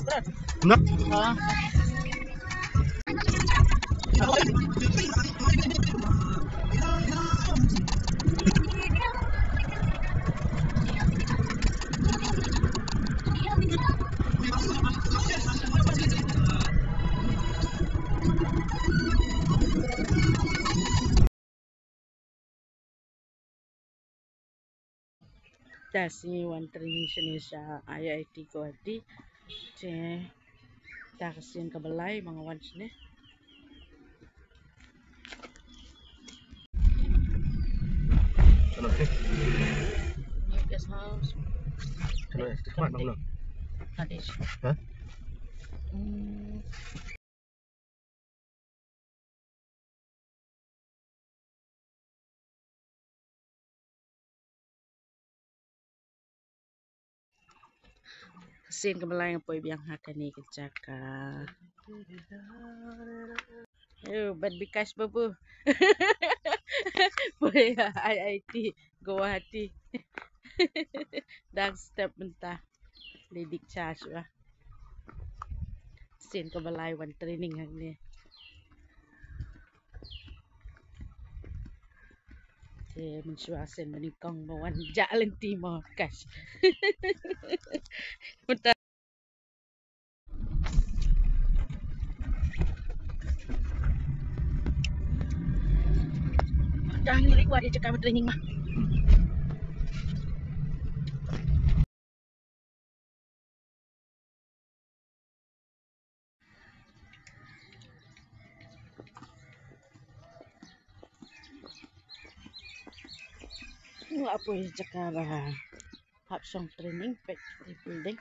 Na? Dasi one training sini sa IIT Guwahati. Cek taksin ke balai mga ones ni. Ano eh? New guest house. Ano eh? Tikman ako na. Hadis. Ha? Sin ke balai po ibang hakani ke caka. Bad bikas babu. Boleh IIT Guwahati. Dag step mentah. Lidik charge ba. Sin ke balai one training hang ni. Mensuasin menikong bawan jalan timur kas. Bentar. Jangan ngirik wah dia cakap training mah. Apa yang cakap Hapsong training back building.